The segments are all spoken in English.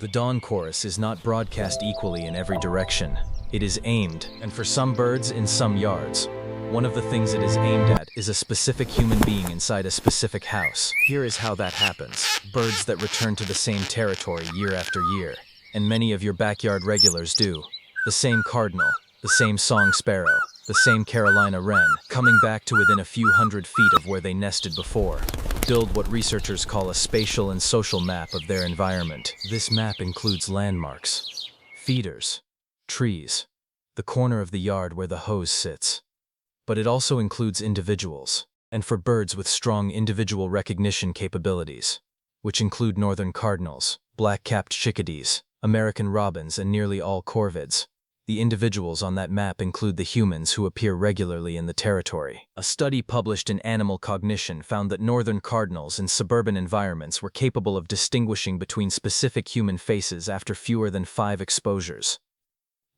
The dawn chorus is not broadcast equally in every direction. It is aimed, and for some birds in some yards. One of the things it is aimed at is a specific human being inside a specific house. Here is how that happens. Birds that return to the same territory year after year, and many of your backyard regulars do. The same cardinal, the same song sparrow, the same Carolina wren, coming back to within a few hundred feet of where they nested before. Build what researchers call a spatial and social map of their environment. This map includes landmarks, feeders, trees, the corner of the yard where the hose sits. But it also includes individuals, and for birds with strong individual recognition capabilities, which include northern cardinals, black-capped chickadees, American robins, and nearly all corvids. The individuals on that map include the humans who appear regularly in the territory. A study published in Animal Cognition found that northern cardinals in suburban environments were capable of distinguishing between specific human faces after fewer than 5 exposures.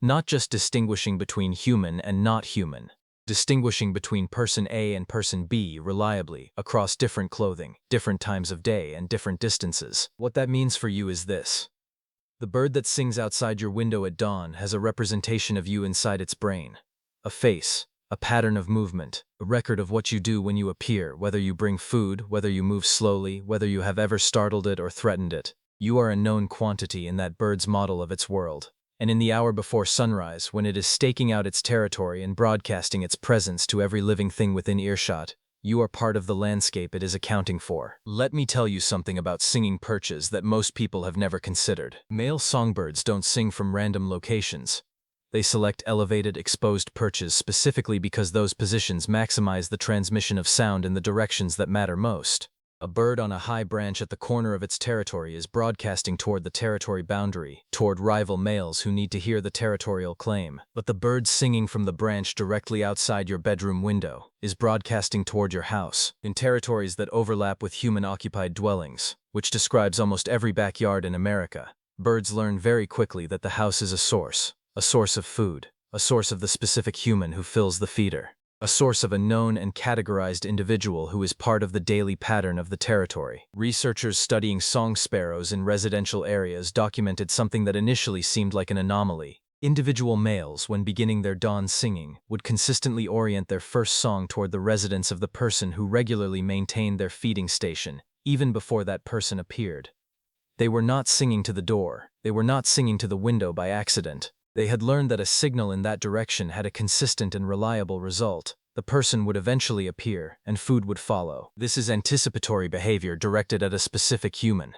Not just distinguishing between human and not human, distinguishing between person A and person B reliably across different clothing, different times of day, and different distances. What that means for you is this. The bird that sings outside your window at dawn has a representation of you inside its brain. A face, a pattern of movement, a record of what you do when you appear, whether you bring food, whether you move slowly, whether you have ever startled it or threatened it. You are a known quantity in that bird's model of its world. And in the hour before sunrise, when it is staking out its territory and broadcasting its presence to every living thing within earshot, you are part of the landscape it is accounting for. Let me tell you something about singing perches that most people have never considered. Male songbirds don't sing from random locations. They select elevated, exposed perches specifically because those positions maximize the transmission of sound in the directions that matter most. A bird on a high branch at the corner of its territory is broadcasting toward the territory boundary, toward rival males who need to hear the territorial claim. But the bird singing from the branch directly outside your bedroom window is broadcasting toward your house, in territories that overlap with human-occupied dwellings, which describes almost every backyard in America. Birds learn very quickly that the house is a source of food, a source of the specific human who fills the feeder. A source of a known and categorized individual who is part of the daily pattern of the territory. Researchers studying song sparrows in residential areas documented something that initially seemed like an anomaly. Individual males, when beginning their dawn singing, would consistently orient their first song toward the residence of the person who regularly maintained their feeding station, even before that person appeared. They were not singing to the door. They were not singing to the window by accident. They had learned that a signal in that direction had a consistent and reliable result. The person would eventually appear, and food would follow. This is anticipatory behavior directed at a specific human.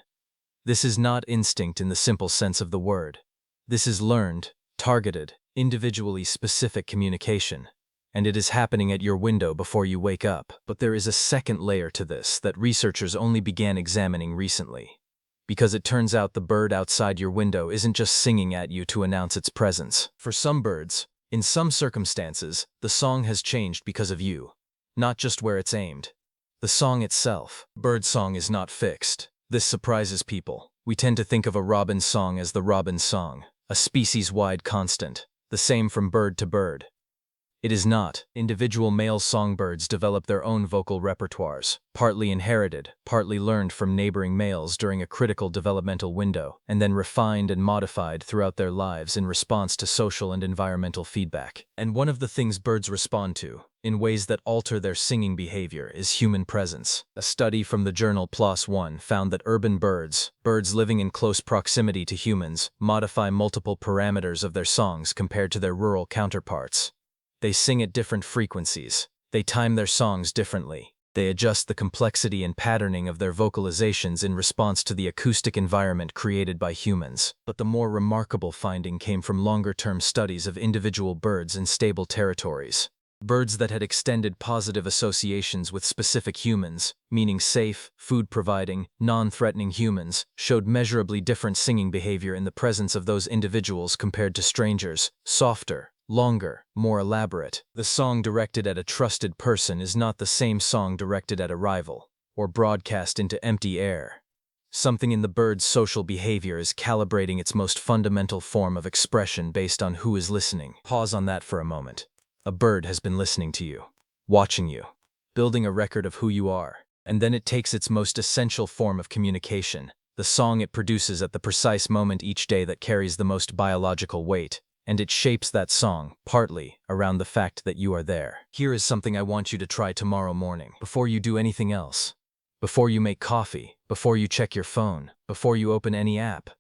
This is not instinct in the simple sense of the word. This is learned, targeted, individually specific communication. And it is happening at your window before you wake up. But there is a second layer to this that researchers only began examining recently. Because it turns out the bird outside your window isn't just singing at you to announce its presence. For some birds, in some circumstances, the song has changed because of you, not just where it's aimed. The song itself. Birdsong is not fixed. This surprises people. We tend to think of a robin's song as the robin's song, a species-wide constant, the same from bird to bird. It is not. Individual male songbirds develop their own vocal repertoires, partly inherited, partly learned from neighboring males during a critical developmental window, and then refined and modified throughout their lives in response to social and environmental feedback. And one of the things birds respond to, in ways that alter their singing behavior, is human presence. A study from the journal PLOS One found that urban birds living in close proximity to humans, modify multiple parameters of their songs compared to their rural counterparts. They sing at different frequencies. They time their songs differently. They adjust the complexity and patterning of their vocalizations in response to the acoustic environment created by humans. But the more remarkable finding came from longer-term studies of individual birds in stable territories. Birds that had extended positive associations with specific humans, meaning safe, food-providing, non-threatening humans, showed measurably different singing behavior in the presence of those individuals compared to strangers, softer, longer, more elaborate. The song directed at a trusted person is not the same song directed at a rival, or broadcast into empty air. Something in the bird's social behavior is calibrating its most fundamental form of expression based on who is listening. Pause on that for a moment. A bird has been listening to you, watching you, building a record of who you are, and then it takes its most essential form of communication, the song it produces at the precise moment each day that carries the most biological weight, and it shapes that song, partly, around the fact that you are there. Here is something I want you to try tomorrow morning, before you do anything else. Before you make coffee, before you check your phone, before you open any app.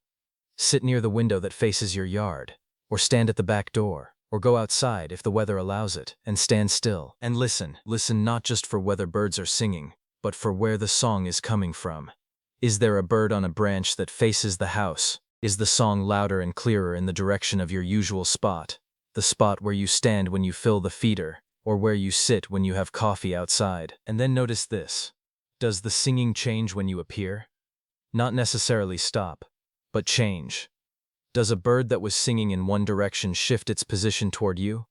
Sit near the window that faces your yard, or stand at the back door, or go outside if the weather allows it, and stand still. And listen. Listen not just for whether birds are singing, but for where the song is coming from. Is there a bird on a branch that faces the house? Is the song louder and clearer in the direction of your usual spot? The spot where you stand when you fill the feeder, or where you sit when you have coffee outside? And then notice this. Does the singing change when you appear? Not necessarily stop, but change. Does a bird that was singing in one direction shift its position toward you?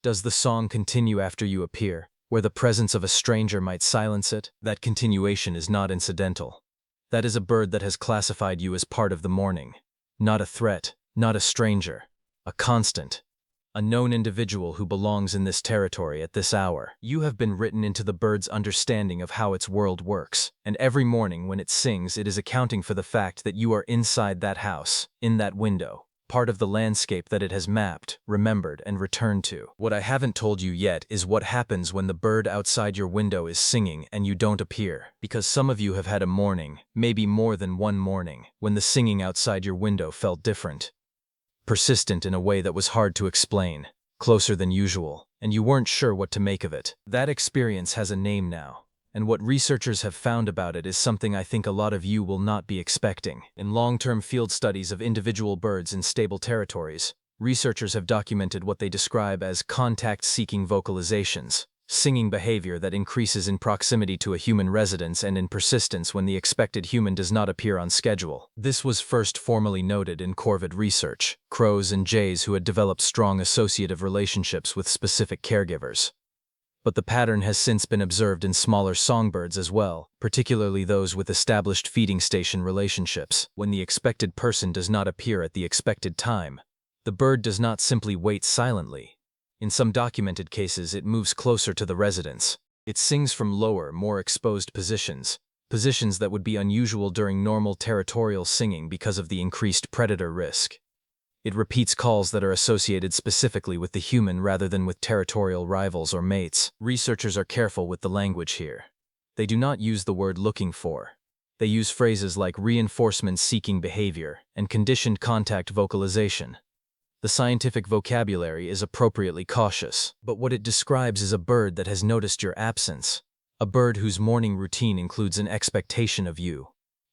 Does the song continue after you appear, where the presence of a stranger might silence it? That continuation is not incidental. That is a bird that has classified you as part of the morning. Not a threat, not a stranger. A constant. A known individual who belongs in this territory at this hour. You have been written into the bird's understanding of how its world works, and every morning when it sings it is accounting for the fact that you are inside that house, in that window, part of the landscape that it has mapped, remembered, and returned to. What I haven't told you yet is what happens when the bird outside your window is singing and you don't appear. Because some of you have had a morning, maybe more than one morning, when the singing outside your window felt different. Persistent in a way that was hard to explain, closer than usual, and you weren't sure what to make of it. That experience has a name now, and what researchers have found about it is something I think a lot of you will not be expecting. In long-term field studies of individual birds in stable territories, researchers have documented what they describe as contact-seeking vocalizations, singing behavior that increases in proximity to a human residence and in persistence when the expected human does not appear on schedule. This was first formally noted in corvid research, crows and jays who had developed strong associative relationships with specific caregivers. But the pattern has since been observed in smaller songbirds as well, particularly those with established feeding station relationships. When the expected person does not appear at the expected time, the bird does not simply wait silently. In some documented cases, it moves closer to the residence. It sings from lower, more exposed positions that would be unusual during normal territorial singing because of the increased predator risk. It repeats calls that are associated specifically with the human rather than with territorial rivals or mates. Researchers are careful with the language here. They do not use the word looking for. They use phrases like reinforcement-seeking behavior and conditioned contact vocalization. The scientific vocabulary is appropriately cautious, but what it describes is a bird that has noticed your absence. A bird whose morning routine includes an expectation of you.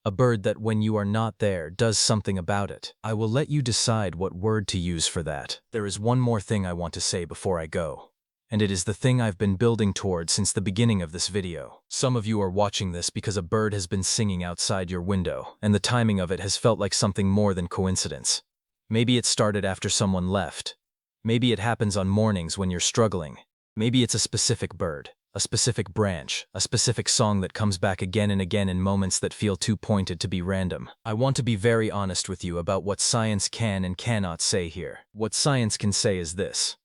A bird that when you are not there does something about it. I will let you decide what word to use for that. There is one more thing I want to say before I go, and it is the thing I've been building toward since the beginning of this video. Some of you are watching this because a bird has been singing outside your window, and the timing of it has felt like something more than coincidence. Maybe it started after someone left. Maybe it happens on mornings when you're struggling. Maybe it's a specific bird, a specific branch, a specific song that comes back again and again in moments that feel too pointed to be random. I want to be very honest with you about what science can and cannot say here. What science can say is this.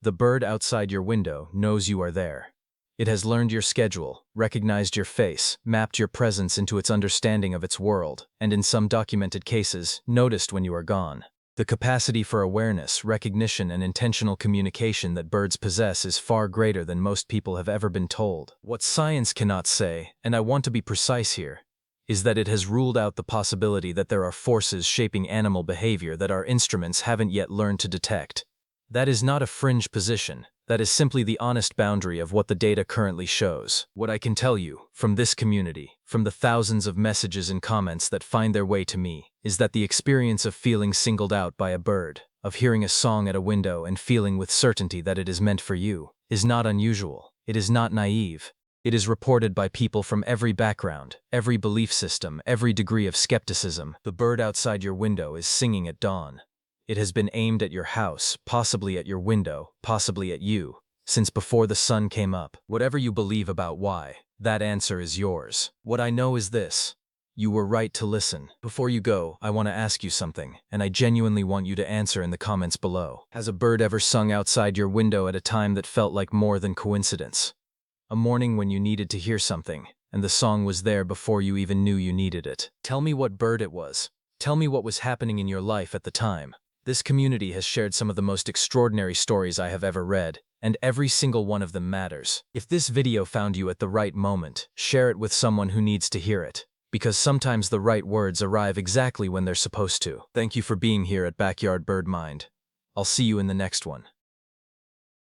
The bird outside your window knows you are there. It has learned your schedule, recognized your face, mapped your presence into its understanding of its world, and in some documented cases, noticed when you are gone. The capacity for awareness, recognition, and intentional communication that birds possess is far greater than most people have ever been told. What science cannot say, and I want to be precise here, is that it has ruled out the possibility that there are forces shaping animal behavior that our instruments haven't yet learned to detect. That is not a fringe position. That is simply the honest boundary of what the data currently shows. What I can tell you, from this community, from the thousands of messages and comments that find their way to me, is that the experience of feeling singled out by a bird, of hearing a song at a window and feeling with certainty that it is meant for you, is not unusual. It is not naive. It is reported by people from every background, every belief system, every degree of skepticism. The bird outside your window is singing at dawn. It has been aimed at your house, possibly at your window, possibly at you, since before the sun came up. Whatever you believe about why, that answer is yours. What I know is this. You were right to listen. Before you go, I want to ask you something, and I genuinely want you to answer in the comments below. Has a bird ever sung outside your window at a time that felt like more than coincidence? A morning when you needed to hear something, and the song was there before you even knew you needed it. Tell me what bird it was. Tell me what was happening in your life at the time. This community has shared some of the most extraordinary stories I have ever read, and every single one of them matters. If this video found you at the right moment, share it with someone who needs to hear it, because sometimes the right words arrive exactly when they're supposed to. Thank you for being here at Backyard Bird Mind. I'll see you in the next one.